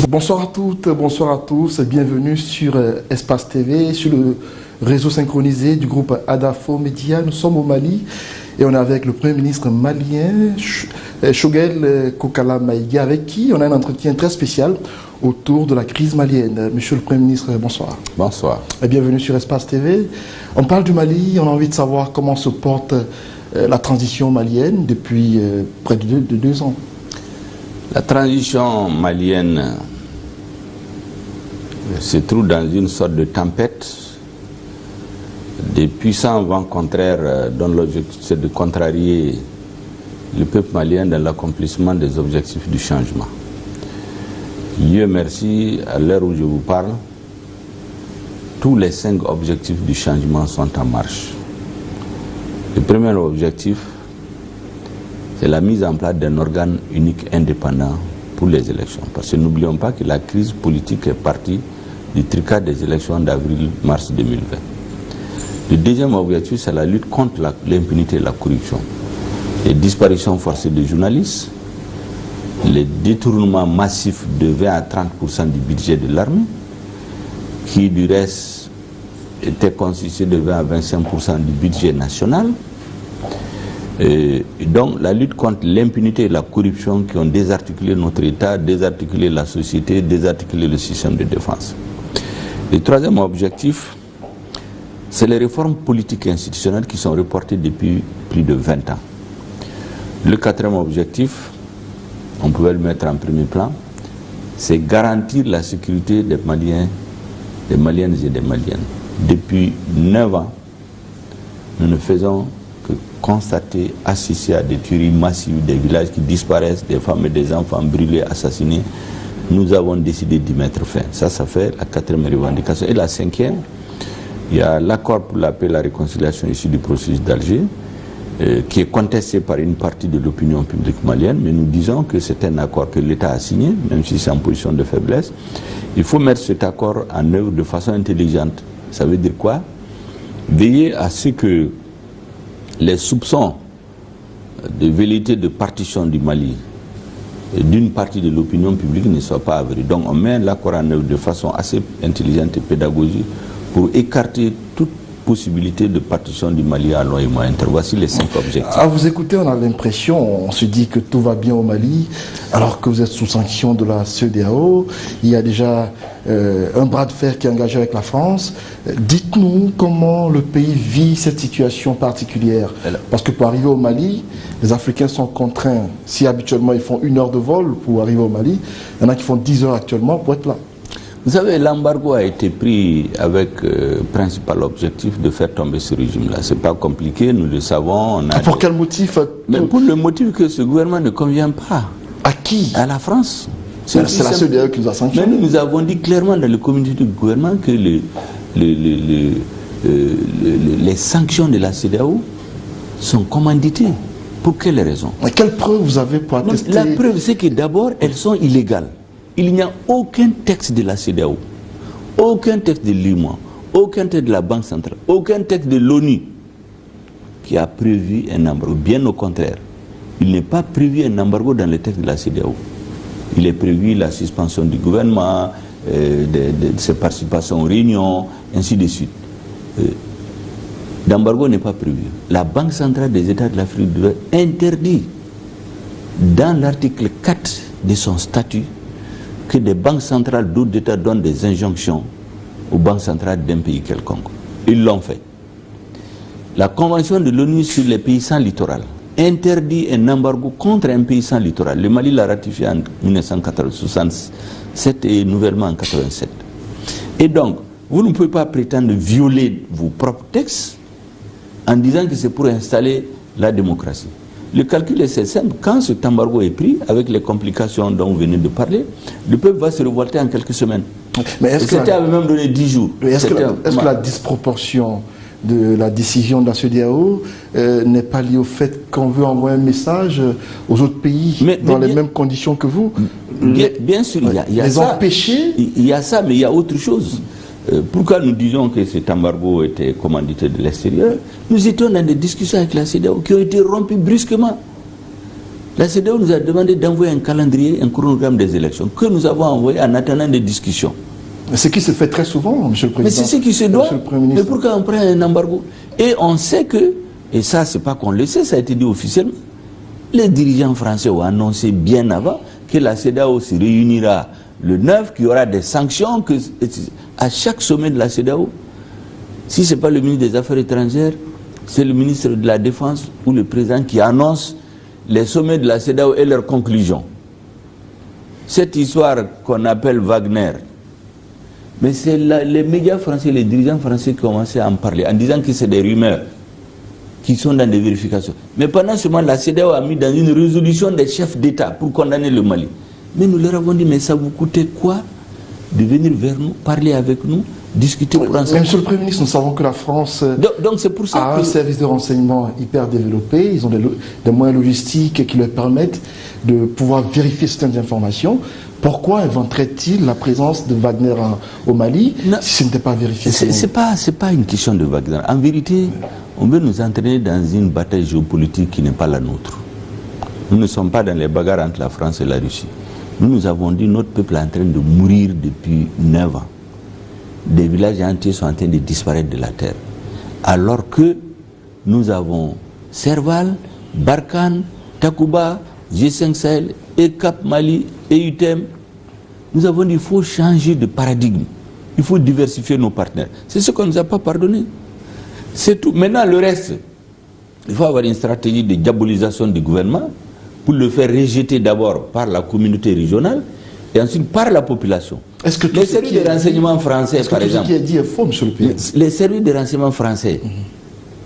Bonsoir à toutes, bonsoir à tous, bienvenue sur Espace TV, sur le réseau synchronisé du groupe Adafo Média. Nous sommes au Mali et on est avec le Premier ministre malien, Choguel Kokala Maïga, avec qui on a un entretien très spécial autour de la crise malienne. Monsieur le Premier ministre, bonsoir. Bonsoir. Et bienvenue sur Espace TV. On parle du Mali, on a envie de savoir comment se porte la transition malienne depuis près de 2 ans. La transition malienne se trouve dans une sorte de tempête. Des puissants vents contraires dont l'objectif c'est de contrarier le peuple malien dans l'accomplissement des objectifs du changement. Dieu merci, à l'heure où je vous parle, tous les 5 objectifs du changement sont en marche. Le premier objectif, c'est la mise en place d'un organe unique indépendant pour les élections. Parce que n'oublions pas que la crise politique est partie du tricas des élections d'avril-mars 2020. Le deuxième objectif, c'est la lutte contre l'impunité et la corruption. Les disparitions forcées de journalistes, les détournements massifs de 20 à 30% du budget de l'armée, qui du reste était constitué de 20 à 25% du budget national. Et donc la lutte contre l'impunité et la corruption qui ont désarticulé notre État, désarticulé la société, désarticulé le système de défense. Le troisième objectif, c'est les réformes politiques et institutionnelles qui sont reportées depuis plus de 20 ans. Le quatrième objectif, on pouvait le mettre en premier plan, c'est garantir la sécurité des Maliens, des Maliennes et des Maliennes. Depuis 9 ans, nous ne faisons que constater, assister à des tueries massives, des villages qui disparaissent, des femmes et des enfants brûlés, assassinés. Nous avons décidé d'y mettre fin. Ça fait la quatrième revendication. Et la cinquième, il y a l'accord pour la paix et la réconciliation issu du processus d'Alger, qui est contesté par une partie de l'opinion publique malienne, mais nous disons que c'est un accord que l'État a signé, même si c'est en position de faiblesse. Il faut mettre cet accord en œuvre de façon intelligente. Ça veut dire quoi? Veiller à ce que les soupçons de velléité de partition du Mali d'une partie de l'opinion publique ne soient pas avérés. Donc on met l'accord en œuvre de façon assez intelligente et pédagogique pour écarter toute possibilité de partition du Mali à long et moyen terme. Voici les 5 objectifs. À vous écouter, on a l'impression, on se dit que tout va bien au Mali, alors que vous êtes sous sanction de la CEDEAO. Il y a déjà un bras de fer qui est engagé avec la France. Dites-nous comment le pays vit cette situation particulière. Parce que pour arriver au Mali, les Africains sont contraints. Si habituellement ils font 1 heure de vol pour arriver au Mali, il y en a qui font 10 heures actuellement pour être là. Vous savez, l'embargo a été pris avec principal objectif de faire tomber ce régime-là. C'est pas compliqué, nous le savons. Pour quel motif? Mais pour le motif que ce gouvernement ne convient pas. À qui? À la France. C'est la CEDEAO qui nous a sanctionné. Mais nous avons dit clairement dans le communiqué du gouvernement que les sanctions de la CEDEAO sont commanditées. Pour quelles raisons? Mais quelle preuve vous avez pour attester? La preuve, c'est que d'abord, elles sont illégales. Il n'y a aucun texte de la CEDEAO, aucun texte de l'UEMOA, aucun texte de la Banque centrale, aucun texte de l'ONU qui a prévu un embargo. Bien au contraire, il n'est pas prévu un embargo dans le texte de la CEDEAO. Il est prévu la suspension du gouvernement, de ses participations aux réunions, ainsi de suite. L'embargo n'est pas prévu. La Banque centrale des États de l'Afrique de l'Ouest interdit, dans l'article 4 de son statut, que des banques centrales d'autres États donnent des injonctions aux banques centrales d'un pays quelconque. Ils l'ont fait. La Convention de l'ONU sur les pays sans littoral interdit un embargo contre un pays sans littoral. Le Mali l'a ratifié en 1967 et nouvellement en 1987. Et donc, vous ne pouvez pas prétendre violer vos propres textes en disant que c'est pour installer la démocratie. Le calcul est simple. Quand cet embargo est pris, avec les complications dont vous venez de parler, le peuple va se révolter en quelques semaines. Mais est-ce que c'était avait même donné 10 jours. Est-ce que la disproportion de la décision de la CEDEAO n'est pas liée au fait qu'on veut envoyer un message aux autres pays dans les mêmes conditions que vous? Bien sûr, il y a les ça. Empêcher. Il y a ça, mais il y a autre chose. Pourquoi nous disons que cet embargo était commandité de l'extérieur? Nous étions dans des discussions avec la CEDEAO qui ont été rompues brusquement. La CEDEAO nous a demandé d'envoyer un calendrier, un chronogramme des élections, que nous avons envoyé en attendant des discussions. Ce qui se fait très souvent, M. le Président. Mais c'est ce qui se doit. Mais pourquoi on prend un embargo? Et on sait que, et ça c'est pas qu'on le sait, ça a été dit officiellement, les dirigeants français ont annoncé bien avant que la CEDEAO se réunira le 9, qu'il y aura des sanctions que, à chaque sommet de la CEDEAO. Si ce n'est pas le ministre des Affaires étrangères, c'est le ministre de la Défense ou le président qui annonce les sommets de la CEDEAO et leurs conclusions. Cette histoire qu'on appelle Wagner, mais c'est les médias français, les dirigeants français qui commençaient à en parler, en disant que c'est des rumeurs qui sont dans des vérifications. Mais pendant ce moment, la CEDEAO a mis dans une résolution des chefs d'État pour condamner le Mali. Mais nous leur avons dit, mais ça vous coûtait quoi de venir vers nous, parler avec nous, discuter pour ensemble? Mais Monsieur le Premier ministre, nous savons que la France donc c'est pour ça a un service de renseignement hyper développé, ils ont des moyens logistiques qui leur permettent de pouvoir vérifier certaines informations. Pourquoi inventerait-il la présence de Wagner au Mali si ce n'était pas vérifié? C'est pas une question de Wagner. En vérité, on veut nous entraîner dans une bataille géopolitique qui n'est pas la nôtre. Nous ne sommes pas dans les bagarres entre la France et la Russie. Nous avons dit notre peuple est en train de mourir depuis 9 ans. Des villages entiers sont en train de disparaître de la terre. Alors que nous avons Serval, Barkhane, Takuba, G5 Sahel, et Cap Mali, et UTM. Nous avons dit qu'il faut changer de paradigme. Il faut diversifier nos partenaires. C'est ce qu'on ne nous a pas pardonné. C'est tout. Maintenant, le reste, il faut avoir une stratégie de diabolisation du gouvernement pour le faire rejeter d'abord par la communauté régionale et ensuite par la population. Est-ce que les services de renseignement français, par exemple, ce qui est dit est faux, Monsieur le Président? Les services de renseignement français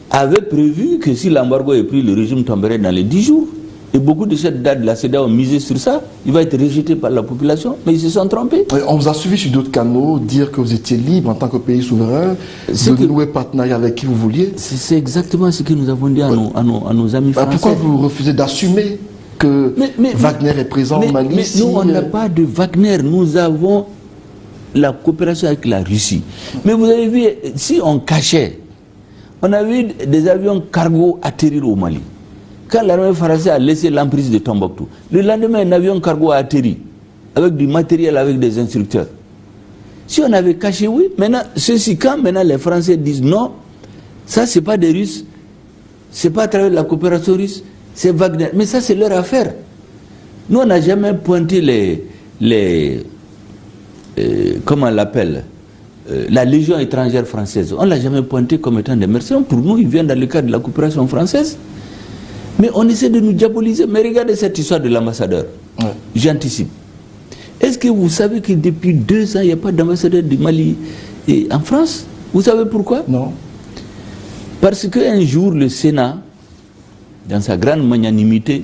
avaient prévu que si l'embargo est pris, le régime tomberait dans les 10 jours. Et beaucoup de chefs d'État de la CEDEAO ont misé sur ça. Il va être rejeté par la population, mais ils se sont trompés. On vous a suivi sur d'autres canaux, dire que vous étiez libre en tant que pays souverain, de nouer partenariat avec qui vous vouliez. C'est exactement ce que nous avons dit à nos amis français. Pourquoi vous refusez d'assumer que Wagner est présent au Mali? Mais nous, on n'a pas de Wagner. Nous avons la coopération avec la Russie. Mais vous avez vu, si on cachait, on a vu des avions cargo atterrir au Mali. Quand l'armée française a laissé l'emprise de Tombouctou, le lendemain, un avion cargo a atterri avec du matériel, avec des instructeurs. Si on avait caché, oui. Maintenant, quand maintenant les Français disent non, ça, c'est pas des Russes, c'est pas à travers la coopération russe, c'est Wagner. Mais ça, c'est leur affaire. Nous, on n'a jamais pointé comment on l'appelle, la Légion étrangère française. On ne l'a jamais pointé comme étant des mercenaires. Pour nous, ils viennent dans le cadre de la coopération française. Mais on essaie de nous diaboliser. Mais regardez cette histoire de l'ambassadeur. Ouais. J'anticipe. Est-ce que vous savez que depuis 2 ans, il n'y a pas d'ambassadeur du Mali en France? Vous savez pourquoi? Non. Parce qu'un jour, le Sénat, dans sa grande magnanimité,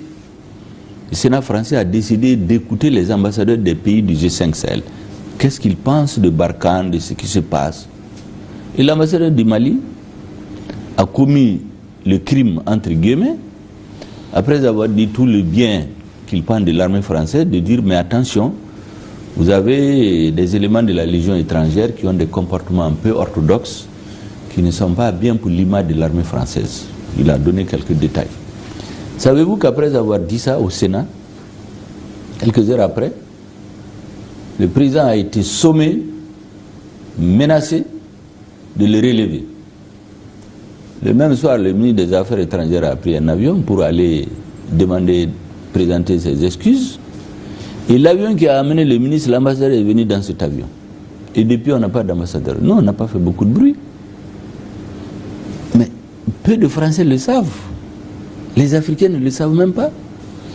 le Sénat français a décidé d'écouter les ambassadeurs des pays du G5 Sahel. Qu'est-ce qu'ils pensent de Barkhane, de ce qui se passe? Et l'ambassadeur du Mali a commis le crime, entre guillemets, après avoir dit tout le bien qu'il pense de l'armée française, de dire mais attention, vous avez des éléments de la Légion étrangère qui ont des comportements un peu orthodoxes, qui ne sont pas bien pour l'image de l'armée française. Il a donné quelques détails. Savez-vous qu'après avoir dit ça au Sénat, quelques heures après, le président a été sommé, menacé de le relever. Le même soir, le ministre des Affaires étrangères a pris un avion pour aller présenter ses excuses. Et l'avion qui a amené le ministre, l'ambassadeur est venu dans cet avion. Et depuis, on n'a pas d'ambassadeur. Non, on n'a pas fait beaucoup de bruit. Mais peu de Français le savent. Les Africains ne le savent même pas.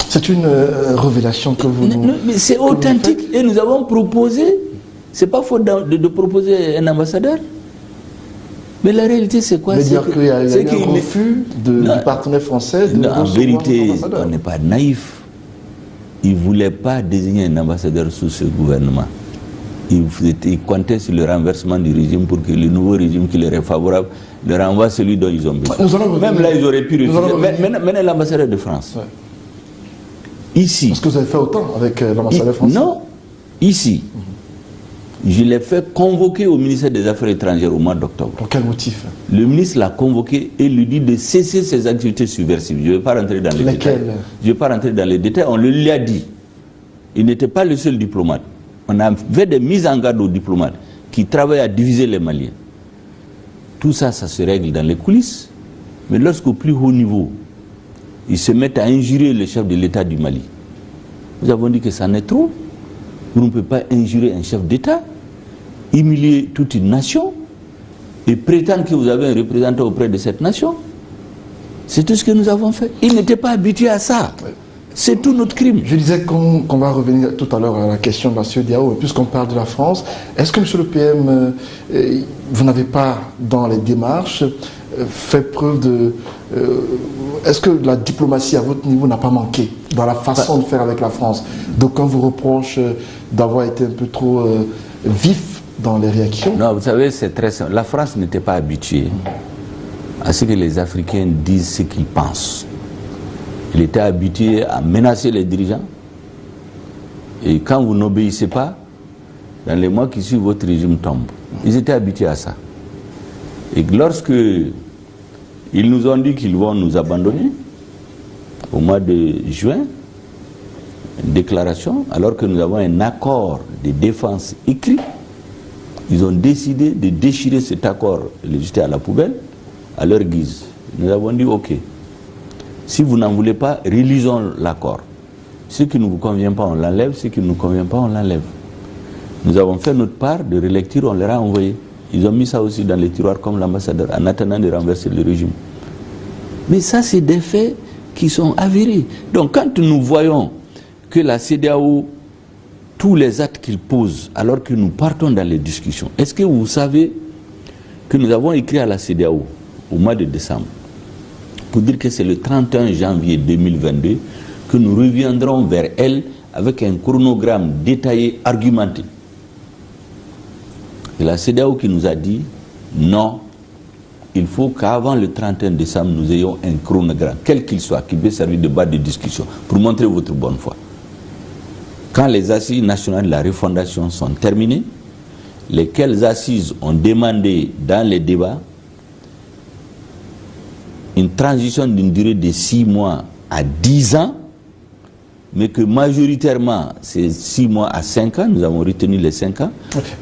C'est une révélation que vous... mais c'est authentique. Et nous avons proposé, c'est pas faute de proposer un ambassadeur. Mais la réalité, c'est quoi? C'est qu'il y a un refus du partenaire français de en vérité, on n'est pas naïf. Il ne voulait pas désigner un ambassadeur sous ce gouvernement. Il comptait sur le renversement du régime pour que le nouveau régime qui leur est favorable leur envoie celui dont ils ont besoin. Même là, ils auraient pu refuser. Maintenant, l'ambassadeur de France. Ouais. Ici. Est-ce que vous avez fait autant avec l'ambassadeur français? Non. Ici, Je l'ai fait convoquer au ministère des Affaires étrangères au mois d'octobre. Pour quel motif? Le ministre l'a convoqué et lui dit de cesser ses activités subversives. Je ne vais pas rentrer dans les détails. Je ne vais pas rentrer dans les détails. On le lui a dit. Il n'était pas le seul diplomate. On a fait des mises en garde aux diplomates qui travaillent à diviser les Maliens. Tout ça, ça se règle dans les coulisses. Mais lorsqu'au plus haut niveau, ils se mettent à injurier le chef de l'État du Mali, nous avons dit que ça en est trop. Vous ne pouvez pas injurer un chef d'État, humilier toute une nation et prétendre que vous avez un représentant auprès de cette nation. C'est tout ce que nous avons fait. Ils n'étaient pas habitués à ça. C'est tout notre crime. Je disais qu'on va revenir tout à l'heure à la question de la CEDEAO, et puisqu'on parle de la France, est-ce que, monsieur le PM, vous n'avez pas, dans les démarches, fait preuve de... est-ce que la diplomatie à votre niveau n'a pas manqué dans la façon de faire avec la France? Donc on vous reproche d'avoir été un peu trop vif dans les réactions? Non, vous savez, c'est très simple. La France n'était pas habituée à ce que les Africains disent ce qu'ils pensent. Il était habitué à menacer les dirigeants. Et quand vous n'obéissez pas, dans les mois qui suivent, votre régime tombe. Ils étaient habitués à ça. Et lorsque ils nous ont dit qu'ils vont nous abandonner, au mois de juin, une déclaration, alors que nous avons un accord de défense écrit, ils ont décidé de déchirer cet accord et le jeter à la poubelle, à leur guise. Nous avons dit, ok, si vous n'en voulez pas, réalisons l'accord. Ce qui ne vous convient pas, on l'enlève. Ce qui ne nous convient pas, on l'enlève. Nous avons fait notre part de relecture, on leur a envoyé. Ils ont mis ça aussi dans les tiroirs comme l'ambassadeur, en attendant de renverser le régime. Mais ça, c'est des faits qui sont avérés. Donc quand nous voyons que la CEDEAO, tous les actes qu'ils posent, alors que nous partons dans les discussions, est-ce que vous savez que nous avons écrit à la CEDEAO au mois de décembre pour dire que c'est le 31 janvier 2022 que nous reviendrons vers elle avec un chronogramme détaillé, argumenté. Et la CEDEAO qui nous a dit non, il faut qu'avant le 31 décembre nous ayons un chronogramme, quel qu'il soit, qui peut servir de base de discussion pour montrer votre bonne foi. Quand les assises nationales de la refondation sont terminées, lesquelles assises ont demandé dans les débats une transition d'une durée de 6 mois à 10 ans, mais que majoritairement c'est 6 mois à 5 ans, nous avons retenu les 5 ans.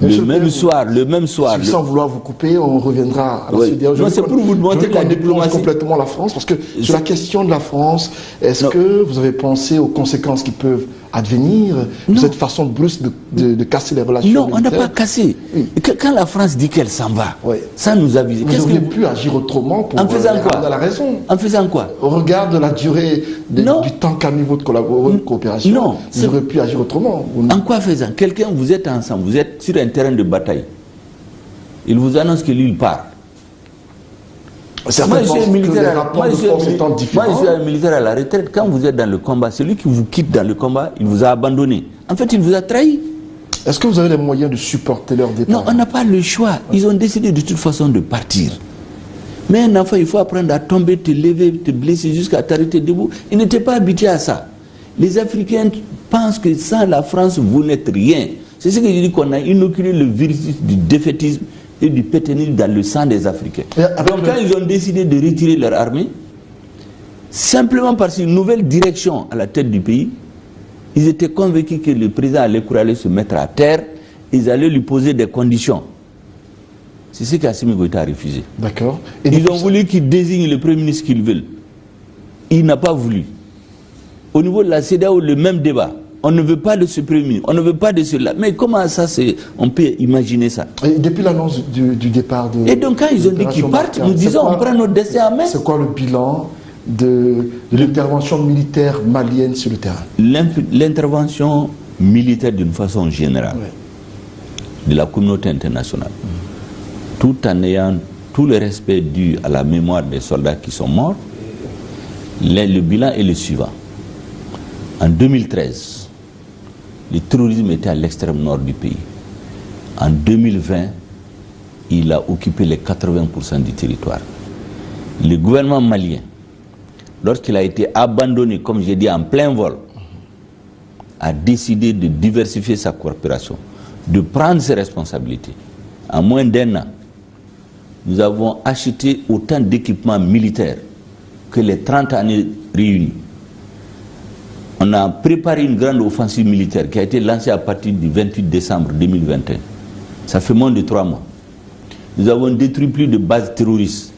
Le même soir. Sans vouloir vous couper, on reviendra à la CEDEAO. Non, c'est pour vous montrer que la diplomatie complètement la France, parce que sur la question de la France, est-ce que vous avez pensé aux conséquences qui peuvent advenir de cette façon brusque de casser les relations Non, militaires? on n'a pas cassé. Oui. Quand la France dit qu'elle s'en va, ça nous a visé. Vous auriez pu agir autrement pour rendre la raison. En faisant quoi? Au regard de la durée du temps qu'a mis votre coopération, vous auriez pu agir autrement. En quoi faisant? Quelqu'un, vous êtes ensemble, vous êtes sur un terrain de bataille. Il vous annonce que lui, il part. Moi, je suis un militaire à la retraite. Quand vous êtes dans le combat, celui qui vous quitte dans le combat, il vous a abandonné. En fait, il vous a trahi. Est-ce que vous avez les moyens de supporter leur départ? Non, on n'a pas le choix. Ils ont décidé de toute façon de partir. Mais un enfant, il faut apprendre à tomber, te lever, te blesser jusqu'à t'arrêter debout. Ils n'étaient pas habitués à ça. Les Africains pensent que sans la France, vous n'êtes rien. C'est ce que je dis, qu'on a inoculé le virus du défaitisme et du péténisme dans le sang des Africains. Donc quand ils ont décidé de retirer leur armée, simplement parce qu'une nouvelle direction à la tête du pays, ils étaient convaincus que le président allait se mettre à terre, ils allaient lui poser des conditions. C'est ce qu'Assimi Goïta a refusé. D'accord. Ils ont voulu qu'il désigne le Premier ministre qu'ils veulent. Il n'a pas voulu. Au niveau de la CEDEAO, le même débat. On ne veut pas de ce Premier ministre, on ne veut pas de cela. Mais comment ça, on peut imaginer ça? Et depuis l'annonce du départ de... Et donc quand ils ont dit qu'ils partent, nous disons on prend notre destin en main. C'est quoi le bilan de l'intervention militaire malienne sur le terrain? L'intervention militaire d'une façon générale de la communauté internationale, tout en ayant tout le respect dû à la mémoire des soldats qui sont morts, le bilan est le suivant. En 2013, le terrorisme était à l'extrême nord du pays. En 2020, il a occupé les 80% du territoire. Le gouvernement malien, lorsqu'il a été abandonné, comme j'ai dit, en plein vol, a décidé de diversifier sa coopération. de prendre ses responsabilités. En moins d'1 an, nous avons acheté autant d'équipements militaires que les 30 années réunies. On a préparé une grande offensive militaire qui a été lancée à partir du 28 décembre 2021. Ça fait moins de 3 mois. Nous avons détruit plus de bases terroristes.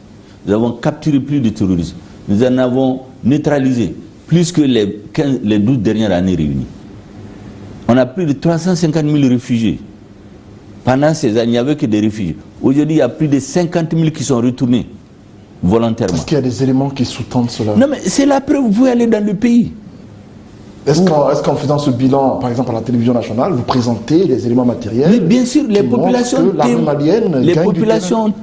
Nous avons capturé plus de terroristes. Nous en avons neutralisé plus que les 12 dernières années réunies. On a plus de 350 000 réfugiés. Pendant ces années, il n'y avait que des réfugiés. Aujourd'hui, il y a plus de 50 000 qui sont retournés volontairement. Est-ce qu'il y a des éléments qui sous-tendent cela? Non, mais c'est la preuve, vous pouvez aller dans le pays. Est-ce qu'en faisant ce bilan, par exemple à la télévision nationale, vous présentez des éléments matériels? Mais bien sûr, les populations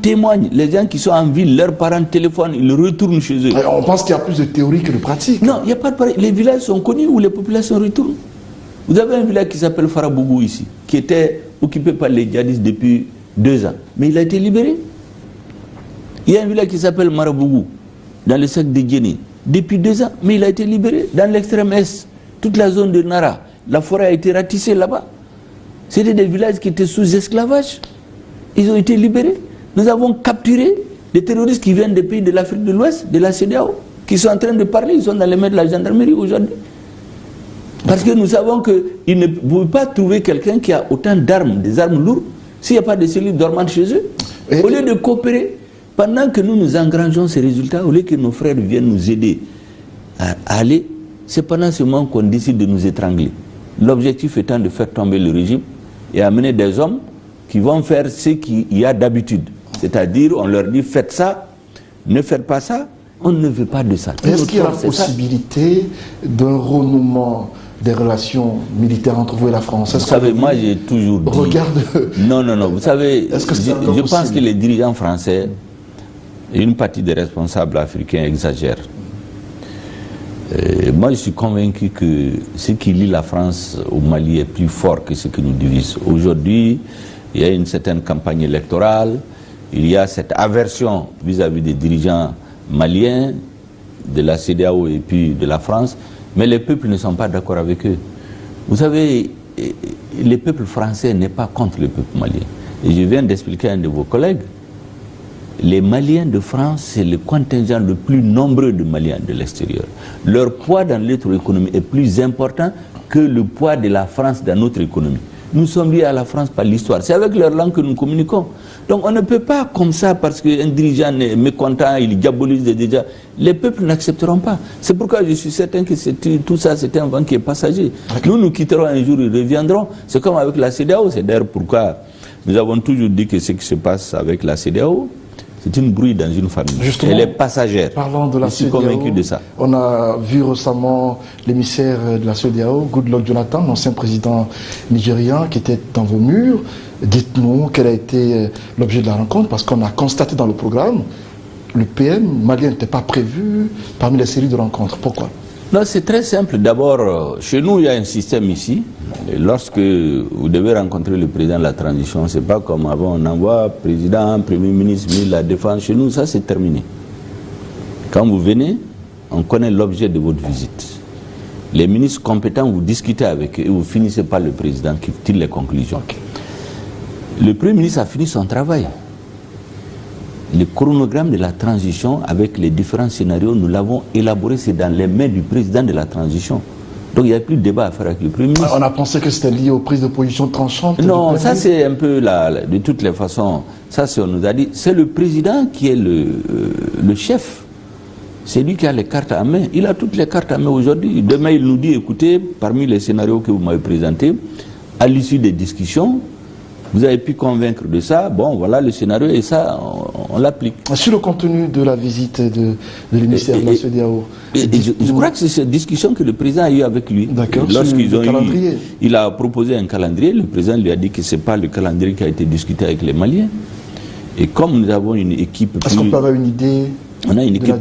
témoignent. Les gens qui sont en ville, leurs parents téléphonent, ils retournent chez eux. Et on pense qu'il y a plus de théorie que de pratique. Non, il n'y a pas de pratique. Les villages sont connus où les populations retournent. Vous avez un village qui s'appelle Farabougou ici, qui était occupé par les djihadistes depuis 2 ans. Mais il a été libéré. Il y a un village qui s'appelle Marabougou, dans le secteur de Guéné, depuis 2 ans. Mais il a été libéré dans l'extrême est. Toute la zone de Nara, la forêt a été ratissée là-bas. C'était des villages qui étaient sous esclavage. Ils ont été libérés. Nous avons capturé des terroristes qui viennent des pays de l'Afrique de l'Ouest, de la CEDEAO, qui sont en train de parler. Ils sont dans les mains de la gendarmerie aujourd'hui. Parce que nous savons qu'ils ne peuvent pas trouver quelqu'un qui a autant d'armes, des armes lourdes, s'il n'y a pas de cellules dormantes chez eux. Au lieu de coopérer, pendant que nous engrangeons ces résultats, au lieu que nos frères viennent nous aider à aller, c'est pendant ce moment qu'on décide de nous étrangler. L'objectif étant de faire tomber le régime et amener des hommes qui vont faire ce qu'il y a d'habitude. C'est-à-dire, on leur dit, faites ça, ne faites pas ça, on ne veut pas de ça. Est-ce qu'il y a la possibilité d'un renouement des relations militaires entre vous et la France? Vous savez, moi j'ai toujours dit... Non, vous savez, je pense que les dirigeants français et une partie des responsables africains exagèrent. Moi, je suis convaincu que ce qui lie la France au Mali est plus fort que ce qui nous divise. Aujourd'hui, il y a une certaine campagne électorale, il y a cette aversion vis-à-vis des dirigeants maliens, de la CEDEAO et puis de la France, mais les peuples ne sont pas d'accord avec eux. Vous savez, le peuple français n'est pas contre le peuple malien. Et je viens d'expliquer à un de vos collègues, les Maliens de France, c'est le contingent le plus nombreux de Maliens de l'extérieur. Leur poids dans notre économie est plus important que le poids de la France dans notre économie. Nous sommes liés à la France par l'histoire. C'est avec leur langue que nous communiquons. Donc on ne peut pas comme ça, parce qu'un dirigeant est mécontent, il diabolise déjà. Les peuples n'accepteront pas. C'est pourquoi je suis certain que tout ça, c'est un vent qui est passager. Nous quitterons un jour, ils reviendront. C'est comme avec la CEDEAO. C'est d'ailleurs pourquoi nous avons toujours dit que ce qui se passe avec la CEDEAO, c'est une brouille dans une famille. Justement, elle est passagère. Parlant de la je suis convaincu de ça. On a vu récemment l'émissaire de la CEDEAO, Goodluck Jonathan, l'ancien président nigérian, qui était dans vos murs. Dites-nous quel a été l'objet de la rencontre, parce qu'on a constaté dans le programme, le PM malien n'était pas prévu parmi les séries de rencontres. Pourquoi? Non, c'est très simple. D'abord, chez nous, il y a un système ici. Et lorsque vous devez rencontrer le président de la transition, c'est pas comme avant, on envoie président, premier ministre, ministre de la Défense. Chez nous, ça c'est terminé. Quand vous venez, on connaît l'objet de votre visite. Les ministres compétents, vous discutez avec eux et vous finissez par le président qui tire les conclusions. Okay. Le premier ministre a fini son travail. Le chronogramme de la transition avec les différents scénarios, nous l'avons élaboré, c'est dans les mains du président de la transition. Donc il n'y a plus de débat à faire avec le Premier ministre. On a pensé que c'était lié aux prises de position tranchantes. Non, ça c'est un peu, de toutes les façons, ça on nous a dit, c'est le président qui est le chef. C'est lui qui a les cartes à main. Il a toutes les cartes à main aujourd'hui. Demain il nous dit, écoutez, parmi les scénarios que vous m'avez présentés, à l'issue des discussions, vous avez pu convaincre de ça, bon voilà le scénario et ça on l'applique. Sur le contenu de la visite de l'émissaire de la CEDEAO, je crois que c'est cette discussion que le président a eue avec lui. D'accord, il a proposé un calendrier, le président lui a dit que ce n'est pas le calendrier qui a été discuté avec les Maliens. Et comme nous avons une équipe... Est-ce qu'on peut avoir une idée? On a une équipe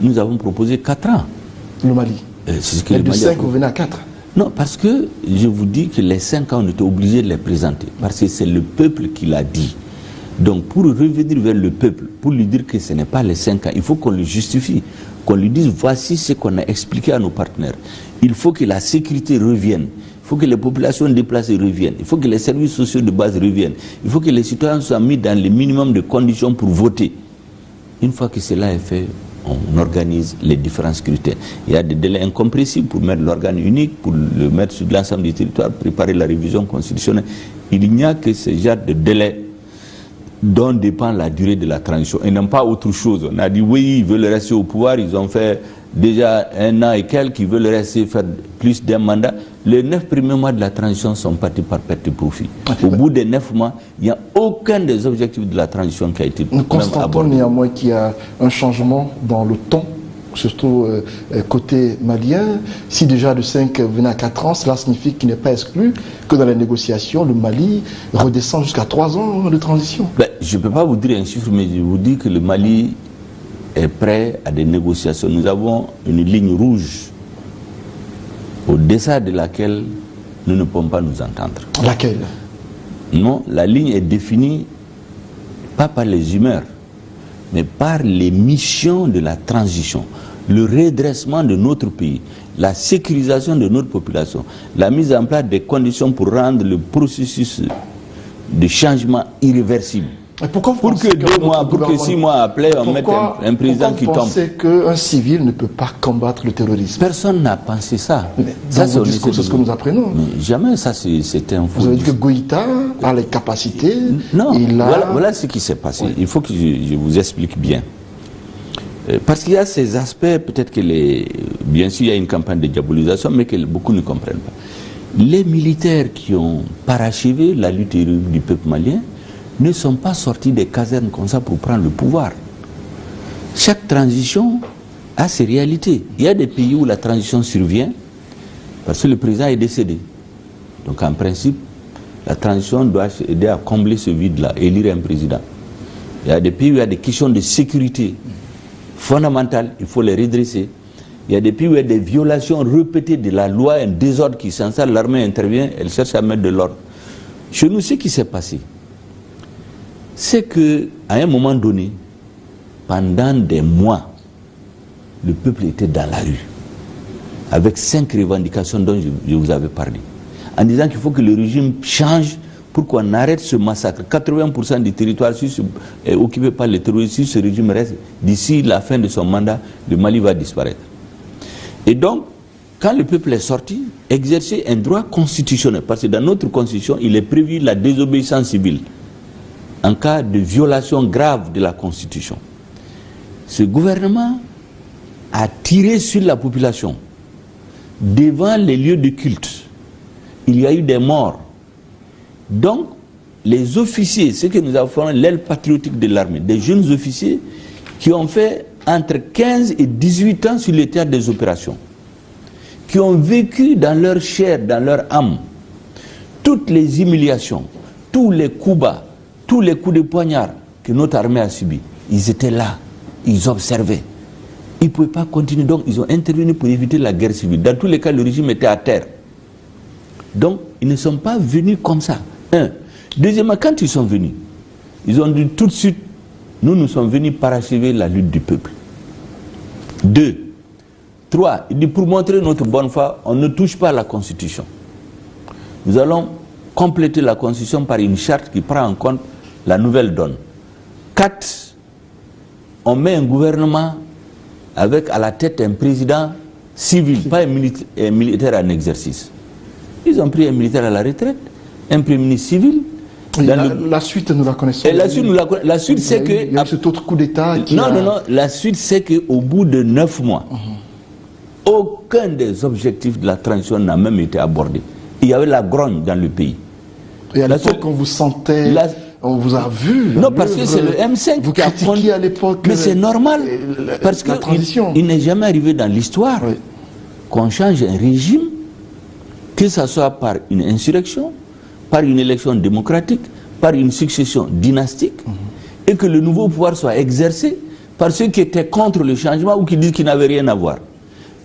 Nous avons proposé 4 ans. Le Mali. C'est ce que et de 5, vous venez à 4. Non, parce que je vous dis que les 5 ans, on était obligé de les présenter. Parce que c'est le peuple qui l'a dit. Donc, pour revenir vers le peuple, pour lui dire que ce n'est pas les 5 ans, il faut qu'on le justifie. Qu'on lui dise, voici ce qu'on a expliqué à nos partenaires. Il faut que la sécurité revienne. Il faut que les populations déplacées reviennent. Il faut que les services sociaux de base reviennent. Il faut que les citoyens soient mis dans le minimum de conditions pour voter. Une fois que cela est fait, on organise les différents scrutins. Il y a des délais incompressibles pour mettre l'organe unique, pour le mettre sur l'ensemble du territoire, préparer la révision constitutionnelle. Il n'y a que ce genre de délai dont dépend la durée de la transition. Ils n'ont pas autre chose. On a dit oui, ils veulent rester au pouvoir, ils ont fait déjà 1 an et quelques, ils veulent rester faire plus d'un mandat. Les 9 premiers mois de la transition sont partis par perte de profit. Au bout des 9 mois, il n'y a aucun des objectifs de la transition qui a été abordé. Nous constatons néanmoins qu'il y a un changement dans le ton, surtout côté malien. Si déjà de 5 venait à 4 ans, cela signifie qu'il n'est pas exclu que dans les négociations, le Mali redescend jusqu'à 3 ans de transition. Je ne peux pas vous dire un chiffre, mais je vous dis que le Mali est prêt à des négociations. Nous avons une ligne rouge au-delà de laquelle nous ne pouvons pas nous entendre. Laquelle? Non, la ligne est définie pas par les humeurs, mais par les missions de la transition, le redressement de notre pays, la sécurisation de notre population, la mise en place des conditions pour rendre le processus de changement irréversible. Pourquoi pour que 2 mois, pour que 6 mois après, on mette un président qui tombe. Pourquoi vous pensez qu'un civil ne peut pas combattre le terrorisme? Personne n'a pensé ça. Ça, c'est ce que nous apprenons. Mais jamais, ça, c'était un faux. Vous avez dit que Goïta a les capacités. Non, voilà ce qui s'est passé. Oui. Il faut que je vous explique bien. Parce qu'il y a ces aspects, peut-être que bien sûr, il y a une campagne de diabolisation, mais que beaucoup ne comprennent pas. Les militaires qui ont parachevé la lutte héroïque du peuple malien ne sont pas sortis des casernes comme ça pour prendre le pouvoir. Chaque transition a ses réalités. Il y a des pays où la transition survient parce que le président est décédé. Donc en principe, la transition doit aider à combler ce vide-là, élire un président. Il y a des pays où il y a des questions de sécurité fondamentales, il faut les redresser. Il y a des pays où il y a des violations répétées de la loi, un désordre qui s'installe, l'armée intervient, elle cherche à mettre de l'ordre. Chez nous, ce qui s'est passé, c'est qu'à un moment donné, pendant des mois, le peuple était dans la rue, avec 5 revendications dont je vous avais parlé, en disant qu'il faut que le régime change pour qu'on arrête ce massacre. 80% du territoire est occupé par les terroristes. Si ce régime reste, d'ici la fin de son mandat, le Mali va disparaître. Et donc, quand le peuple est sorti, exercer un droit constitutionnel, parce que dans notre constitution, il est prévu la désobéissance civile en cas de violation grave de la Constitution. Ce gouvernement a tiré sur la population. Devant les lieux de culte, il y a eu des morts. Donc, les officiers, ce que nous avons fait, l'aile patriotique de l'armée, des jeunes officiers qui ont fait entre 15 et 18 ans sur les théâtres des opérations, qui ont vécu dans leur chair, dans leur âme, toutes les humiliations, tous les coups bas, tous les coups de poignard que notre armée a subis. Ils étaient là, ils observaient. Ils ne pouvaient pas continuer, donc ils ont intervenu pour éviter la guerre civile. Dans tous les cas, le régime était à terre. Donc, ils ne sont pas venus comme ça. Deuxièmement, quand ils sont venus, ils ont dit tout de suite, nous sommes venus parachever la lutte du peuple. 2. 3. Il dit, pour montrer notre bonne foi, on ne touche pas à la Constitution. Nous allons compléter la Constitution par une charte qui prend en compte la nouvelle donne. 4. On met un gouvernement avec à la tête un président civil, pas un militaire en exercice. Ils ont pris un militaire à la retraite, un premier ministre civil. Oui, la suite, nous la connaissons. Et la suite, c'est que... Il y a cet autre coup d'État qui Non, la suite, c'est qu'au bout de 9 mois, aucun des objectifs de la transition n'a même été abordé. Il y avait la grogne dans le pays. Et à l'époque, on vous sentait... On vous a vu. Non, parce que c'est le M5 vous qui a critiqué à l'époque. Mais c'est normal, parce qu'il n'est jamais arrivé dans l'histoire qu'on change un régime, que ce soit par une insurrection, par une élection démocratique, par une succession dynastique, et que le nouveau pouvoir soit exercé par ceux qui étaient contre le changement ou qui disent qu'il n'avait rien à voir.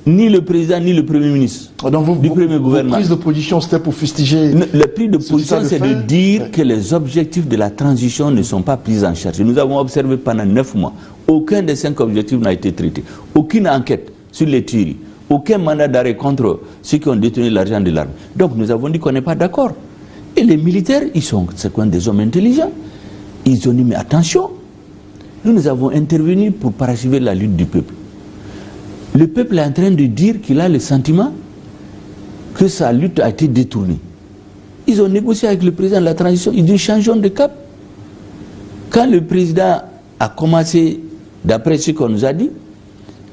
Ni le président, ni le premier ministre du premier gouvernement. La prise de position, c'était pour fustiger... La prise de position, c'est de dire que les objectifs de la transition ne sont pas pris en charge. Nous avons observé pendant 9 mois, aucun des 5 objectifs n'a été traité. Aucune enquête sur les tueries, aucun mandat d'arrêt contre ceux qui ont détenu l'argent de l'armée. Donc nous avons dit qu'on n'est pas d'accord. Et les militaires, c'est quoi, des hommes intelligents. Ils ont dit, mais attention, nous avons intervenu pour parachever la lutte du peuple. Le peuple est en train de dire qu'il a le sentiment que sa lutte a été détournée. Ils ont négocié avec le président de la transition, ils disent changeons de cap. Quand le président a commencé, d'après ce qu'on nous a dit,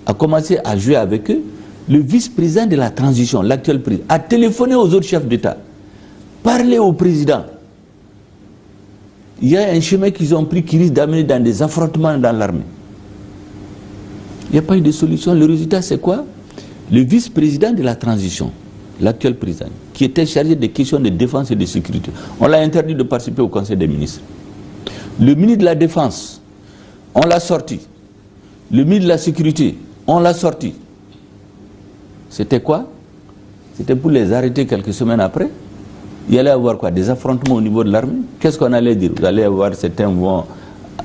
a commencé à jouer avec eux, le vice-président de la transition, l'actuel président, a téléphoné aux autres chefs d'État, parlé au président. Il y a un chemin qu'ils ont pris qui risque d'amener dans des affrontements dans l'armée. Il n'y a pas eu de solution. Le résultat, c'est quoi? Le vice-président de la transition, l'actuel président, qui était chargé des questions de défense et de sécurité, on l'a interdit de participer au Conseil des ministres. Le ministre de la Défense, on l'a sorti. Le ministre de la Sécurité, on l'a sorti. C'était quoi? C'était pour les arrêter quelques semaines après. Il y allait avoir quoi? Des affrontements au niveau de l'armée. Qu'est-ce qu'on allait dire? Vous allez avoir certains vont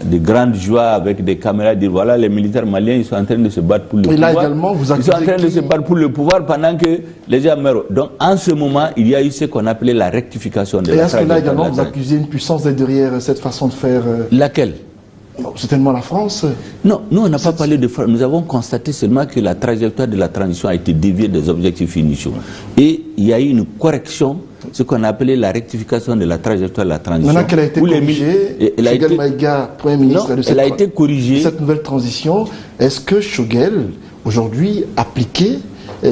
de grandes joies avec des caméras dire voilà, les militaires maliens, ils sont en train de se battre pour le pouvoir. Également, vous ils sont en train de se battre pour le pouvoir pendant que les gens meurent. Donc en ce moment, il y a eu ce qu'on appelait la rectification de la trajectoire. Et est-ce que là également vous accusez une puissance d'être derrière cette façon de faire? Laquelle? Certainement la France. Non, nous on n'a pas parlé de France. Nous avons constaté seulement que la trajectoire de la transition a été déviée des objectifs initiaux. Et il y a eu une correction, ce qu'on a appelé la rectification de la trajectoire de la transition. Maintenant qu'elle a été corrigée, Choguel Maïga, Premier ministre de cette nouvelle transition, est-ce que Choguel, aujourd'hui, appliquait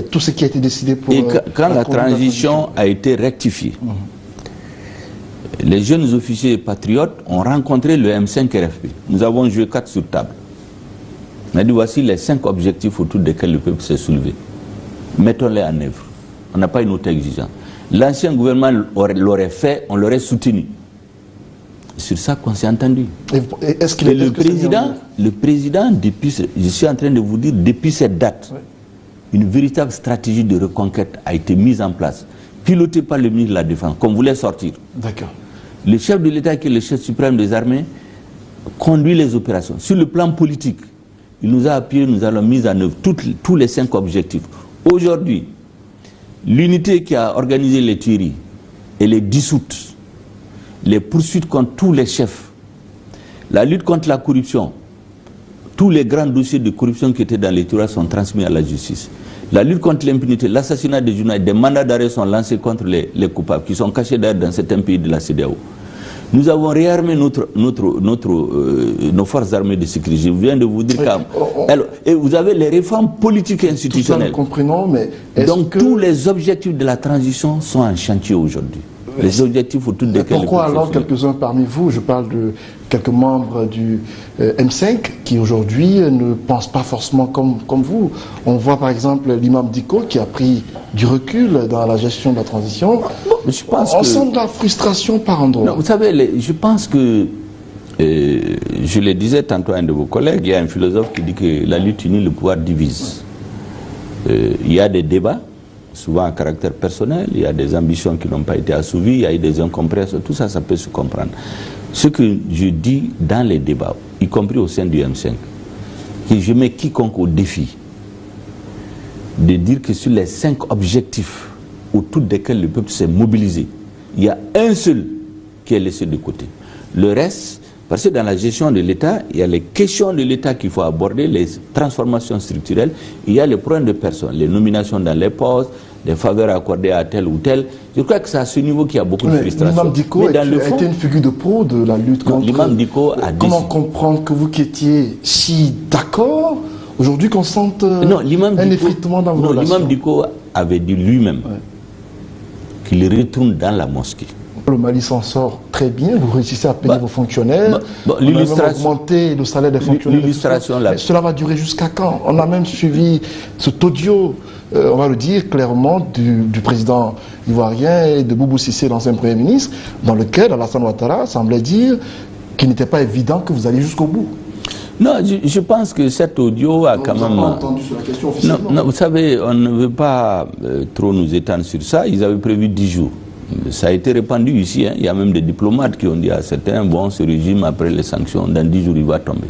tout ce qui a été décidé pour... Et quand la transition a été rectifiée, les jeunes officiers patriotes ont rencontré le M5 RFP. Nous avons joué 4 sur table. On a dit voici les 5 objectifs autour desquels le peuple s'est soulevé. Mettons-les en œuvre. On n'a pas une autre exigence. L'ancien gouvernement l'aurait fait, on l'aurait soutenu. C'est sur ça qu'on s'est entendu. Est-ce qu'il le président, depuis, je suis en train de vous dire, depuis cette date, une véritable stratégie de reconquête a été mise en place, pilotée par le ministre de la Défense, qu'on voulait sortir. D'accord. Le chef de l'État, qui est le chef suprême des armées, conduit les opérations. Sur le plan politique, il nous a appuyés, nous allons mis en œuvre tous les 5 objectifs. Aujourd'hui, l'unité qui a organisé les tueries, elle est dissoute. Les poursuites contre tous les chefs, la lutte contre la corruption, tous les grands dossiers de corruption qui étaient dans les tueries sont transmis à la justice. La lutte contre l'impunité, l'assassinat des journalistes, des mandats d'arrêt sont lancés contre les coupables, qui sont cachés d'ailleurs dans certains pays de la CEDEAO. Nous avons réarmé nos forces armées de sécurité. Je viens de vous dire et vous avez les réformes politiques et institutionnelles. Tout ça, nous comprenons, mais donc tous les objectifs de la transition sont en chantier aujourd'hui. Les objectifs autour desquels... Pourquoi alors quelques-uns parmi vous, je parle de quelques membres du M5 qui aujourd'hui ne pensent pas forcément comme vous. On voit par exemple l'imam Dicko qui a pris du recul dans la gestion de la transition. On sent de la frustration par endroits. Non, vous savez, je pense que, je le disais tantôt à un de vos collègues, il y a un philosophe qui dit que la lutte unie, le pouvoir divise. Il y a des débats, souvent à caractère personnel, il y a des ambitions qui n'ont pas été assouvies, il y a eu des incompréhensions, tout ça, ça peut se comprendre. Ce que je dis dans les débats, y compris au sein du M5, que je mets quiconque au défi de dire que sur les 5 objectifs autour desquels le peuple s'est mobilisé, il y a un seul qui est laissé de côté. Le reste, parce que dans la gestion de l'État, il y a les questions de l'État qu'il faut aborder, les transformations structurelles, il y a les problèmes de personnes, les nominations dans les postes, les faveurs accordées à tel ou tel. Je crois que c'est à ce niveau qu'il y a beaucoup de frustration. L'imam Dicko a été une figure de proue de la lutte contre... L'imam Dicko a Comment comprendre que vous qui étiez si d'accord, aujourd'hui qu'on sente un effritement dans vos relations? L'imam Dicko avait dit lui-même qu'il retourne dans la mosquée. Le Mali s'en sort très bien, vous réussissez à payer vos fonctionnaires, on a même augmenté le salaire des fonctionnaires. Cela va durer jusqu'à quand? On a même suivi cet audio, on va le dire clairement, du président ivoirien et de Boubou Cissé, l'ancien Premier ministre, dans lequel Alassane Ouattara semblait dire qu'il n'était pas évident que vous alliez jusqu'au bout. Non, je pense que cet audio a quand même... entendu sur la question officiellement. Non, vous savez, on ne veut pas trop nous étendre sur ça. Ils avaient prévu 10 jours. Ça a été répandu ici. Il y a même des diplomates qui ont dit à certains, bon, ce régime, après les sanctions, dans 10 jours, il va tomber.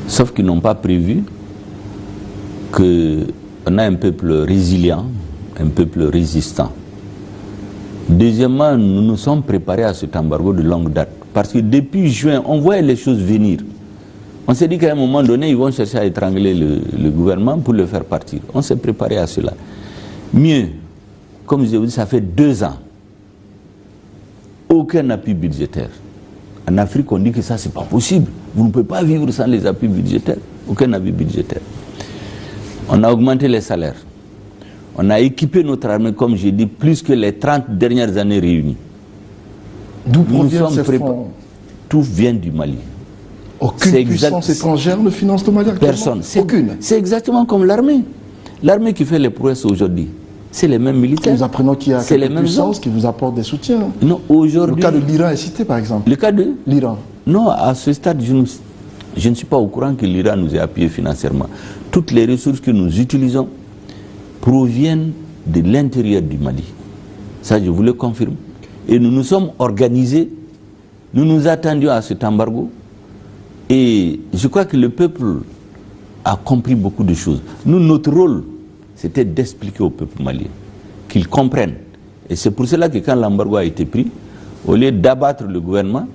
Sauf qu'ils n'ont pas prévu que on a un peuple résilient, un peuple résistant. Deuxièmement, nous nous sommes préparés à cet embargo de longue date. Parce que depuis juin, on voyait les choses venir. On s'est dit qu'à un moment donné, ils vont chercher à étrangler le gouvernement pour le faire partir. On s'est préparé à cela. Mieux, comme je vous dis, ça fait 2 ans. Aucun appui budgétaire. En Afrique, on dit que ça, c'est pas possible. Vous ne pouvez pas vivre sans les appuis budgétaires. Aucun appui budgétaire. On a augmenté les salaires. On a équipé notre armée, comme j'ai dit, plus que les 30 dernières années réunies. D'où proviennent ces fonds? Tout vient du Mali. Aucune puissance étrangère ne finance le Mali actuellement? Personne. Aucune. C'est exactement comme l'armée. L'armée qui fait les prouesses aujourd'hui, c'est les mêmes militaires. Nous apprenons qu'il y a quelques puissances qui vous apportent des soutiens. Non, aujourd'hui... Le cas de l'Iran est cité, par exemple. Le cas de l'Iran? Non, à ce stade, je ne suis pas au courant que l'Iran nous ait appuyés financièrement. Toutes les ressources que nous utilisons proviennent de l'intérieur du Mali. Ça, je vous le confirme. Et nous nous sommes organisés, nous nous attendions à cet embargo. Et je crois que le peuple a compris beaucoup de choses. Nous, notre rôle, c'était d'expliquer au peuple malien qu'ils comprennent. Et c'est pour cela que quand l'embargo a été pris, au lieu d'abattre le gouvernement,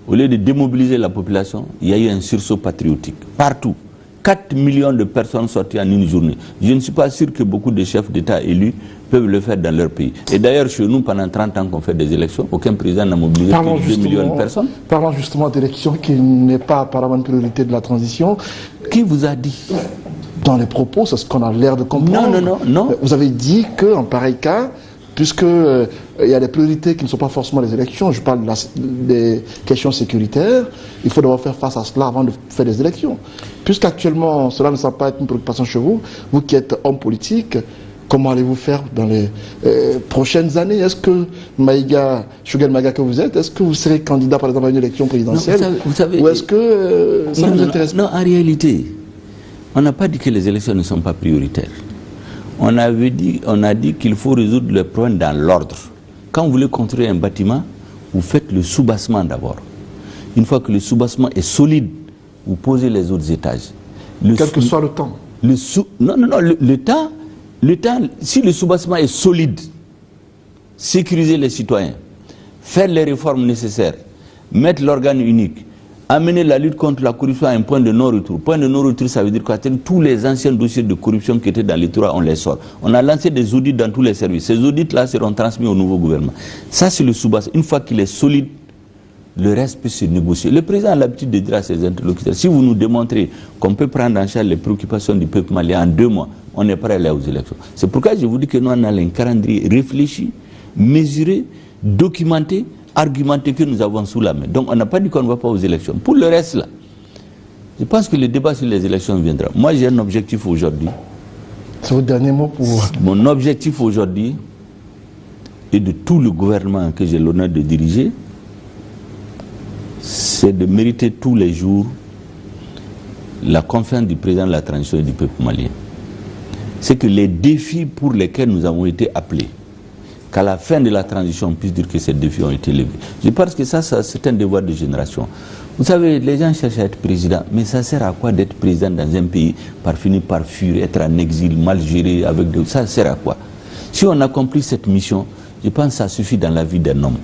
au lieu de démobiliser la population, il y a eu un sursaut patriotique. Partout. 4 millions de personnes sorties en une journée. Je ne suis pas sûr que beaucoup de chefs d'État élus peuvent le faire dans leur pays. Et d'ailleurs, chez nous, pendant 30 ans qu'on fait des élections, aucun président n'a mobilisé plus de 2 millions de personnes. Parlons justement d'élections qui n'est pas apparemment une priorité de la transition. Qui vous a dit? Dans les propos, c'est ce qu'on a l'air de comprendre. Non. Vous avez dit qu'en pareil cas, puisque il y a des priorités qui ne sont pas forcément les élections, je parle des questions sécuritaires, il faut d'abord faire face à cela avant de faire des élections. Puisqu'actuellement, cela ne semble pas être une préoccupation chez vous, vous qui êtes homme politique, comment allez-vous faire dans les prochaines années? Est-ce que Choguel Maïga que vous êtes, est-ce que vous serez candidat par exemple à une élection présidentielle? Non, vous savez, ou est-ce que ça ne vous intéresse pas? Non, en réalité, on n'a pas dit que les élections ne sont pas prioritaires. On a dit qu'il faut résoudre le problème dans l'ordre. Quand vous voulez construire un bâtiment, vous faites le soubassement d'abord. Une fois que le soubassement est solide, vous posez les autres étages. Quel que soit le temps. Le temps, si le soubassement est solide, sécuriser les citoyens, faire les réformes nécessaires, mettre l'organe unique, amener la lutte contre la corruption à un point de non-retour. Point de non-retour, ça veut dire que tous les anciens dossiers de corruption qui étaient dans les tiroirs, on les sort. On a lancé des audits dans tous les services. Ces audits-là seront transmis au nouveau gouvernement. Ça, c'est le soubassement. Une fois qu'il est solide, le reste peut se négocier. Le président a l'habitude de dire à ses interlocuteurs, si vous nous démontrez qu'on peut prendre en charge les préoccupations du peuple malien en 2 mois, on est prêt à aller aux élections. C'est pourquoi je vous dis que nous, on a un calendrier réfléchi, mesuré, documenté, argumenté que nous avons sous la main. Donc on n'a pas dit qu'on ne va pas aux élections. Pour le reste, là, je pense que le débat sur les élections viendra. Moi, j'ai un objectif aujourd'hui. C'est votre dernier mot pour... Mon objectif aujourd'hui, et de tout le gouvernement que j'ai l'honneur de diriger, c'est de mériter tous les jours la confiance du président de la transition et du peuple malien. C'est que les défis pour lesquels nous avons été appelés, qu'à la fin de la transition, on puisse dire que ces défis ont été levés. Je pense que ça c'est un devoir de génération. Vous savez, les gens cherchent à être président, mais ça sert à quoi d'être président dans un pays, finir par fuir, être en exil, mal géré, ça sert à quoi? Si on accomplit cette mission, je pense que ça suffit dans la vie d'un homme.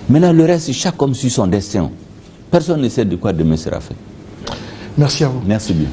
Maintenant, le reste, chaque homme suit son destin. Personne ne sait de quoi demain sera fait. Merci à vous. Merci bien.